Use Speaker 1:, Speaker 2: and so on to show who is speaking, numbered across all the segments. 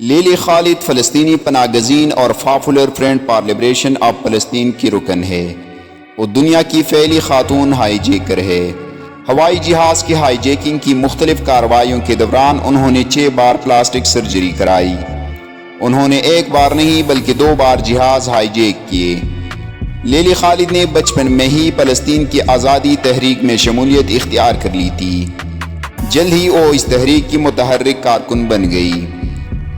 Speaker 1: لیلی خالد فلسطینی پناہ گزین اور popular front for liberation of فلسطین کی رکن ہے۔ وہ دنیا کی پہلی خاتون ہائی جیکر ہے۔ ہوائی جہاز کی ہائی جیکنگ کی مختلف کارروائیوں کے دوران انہوں نے 6 بار پلاسٹک سرجری کرائی۔ انہوں نے 1 بار نہیں بلکہ 2 بار جہاز ہائی جیک کیے۔ لیلی خالد نے بچپن میں ہی فلسطین کی آزادی تحریک میں شمولیت اختیار کر لی تھی۔ جلد ہی وہ اس تحریک کی متحرک کارکن بن گئی۔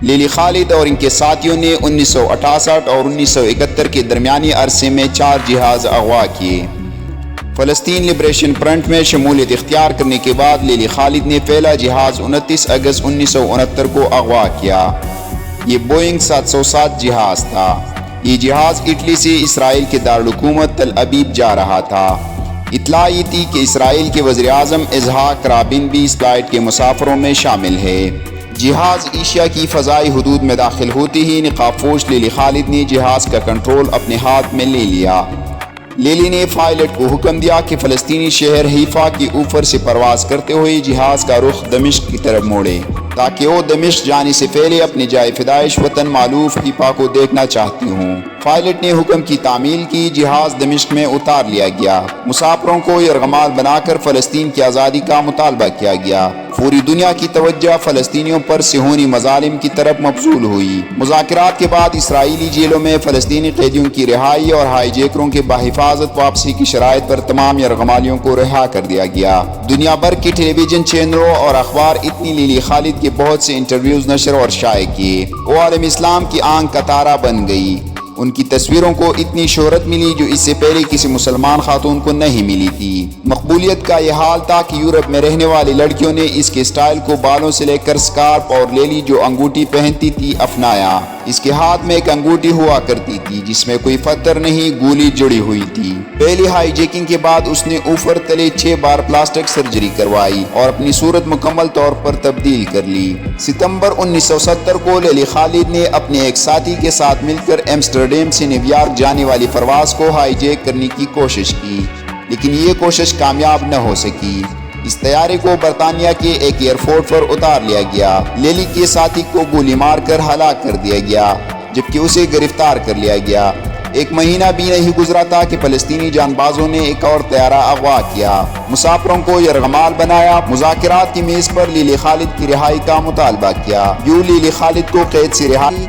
Speaker 1: لیلی خالد اور ان کے ساتھیوں نے 1968 اور 1971 کے درمیانی عرصے میں 4 جہاز اغوا کیے۔ فلسطین لبریشن فرنٹ میں شمولیت اختیار کرنے کے بعد لیلی خالد نے پہلا جہاز 29 اگست 1969 کو اغوا کیا۔ یہ بوئنگ 707 جہاز تھا۔ یہ جہاز اٹلی سے اسرائیل کے دارالحکومت تل ابیب جا رہا تھا۔ اطلاع یہ تھی کہ اسرائیل کے وزیر اعظم اسحاق رابین بھی اس فلائٹ کے مسافروں میں شامل ہے۔ جہاز ایشیا کی فضائی حدود میں داخل ہوتے ہی نقاب پوش لیلی خالد نے جہاز کا کنٹرول اپنے ہاتھ میں لے لیا۔ لیلی نے پائلٹ کو حکم دیا کہ فلسطینی شہر حیفا کے اوپر سے پرواز کرتے ہوئے جہاز کا رخ دمشق کی طرف موڑے تاکہ وہ دمشق جانے سے پہلے اپنے جائے پیدائش وطن مالوف حیفا کو دیکھنا چاہتی ہوں۔ پائلٹ نے حکم کی تعمیل کی۔ جہاز دمشق میں اتار لیا گیا۔ مسافروں کو یرغمال بنا کر فلسطین کی آزادی کا مطالبہ کیا گیا۔ پوری دنیا کی توجہ فلسطینیوں پر صہیونی مظالم کی طرف مبذول ہوئی۔ مذاکرات کے بعد اسرائیلی جیلوں میں فلسطینی قیدیوں کی رہائی اور ہائی جیکروں کے بحفاظت واپسی کی شرائط پر تمام یرغمالیوں کو رہا کر دیا گیا۔ دنیا بھر کی ٹیلی ویژن چینلوں اور اخبار اتنی لیلی خالد کے بہت سے انٹرویوز نشر اور شائع کیے۔ وہ عالم اسلام کی آنکھ کا تارا بن گئی۔ ان کی تصویروں کو اتنی شہرت ملی جو اس سے پہلے کسی مسلمان خاتون کو نہیں ملی تھی۔ مقبولیت کا یہ حال تھا کہ یورپ میں رہنے والی لڑکیوں نے اس کے سٹائل کو بالوں سے لے کر سکارپ اور لیلی جو انگوٹھی پہنتی تھی اپنایا۔ اس کے ہاتھ میں ایک انگوٹھی ہوا کرتی تھی جس میں کوئی پتھر نہیں گولی جڑی ہوئی تھی۔ پہلی ہائی جیکنگ کے بعد اس نے اوپر تلے 6 بار پلاسٹک سرجری کروائی اور اپنی صورت مکمل طور پر تبدیل کر لی۔ ستمبر 1970 کو لیلی خالد نے اپنے ایک ساتھی کے ساتھ مل کر ایمسٹرڈیم سے نیو یارک جانے والی پرواز کو ہائی جیک کرنے کی کوشش کی، لیکن یہ کوشش کامیاب نہ ہو سکی۔ اس طیارے کو برطانیہ کے ایک ایئرپورٹ پر اتار لیا گیا۔ لیلی کے ساتھی کو گولی مار کر ہلاک کر دیا گیا جبکہ اسے گرفتار کر لیا گیا۔ 1 مہینہ بھی نہیں گزرا تھا کہ فلسطینی جان بازوں نے ایک اور طیارہ اغوا کیا، مسافروں کو یرغمال بنایا، مذاکرات کی میز پر لیلی خالد کی رہائی کا مطالبہ کیا۔ یوں لیلی خالد کو قید سے رہائی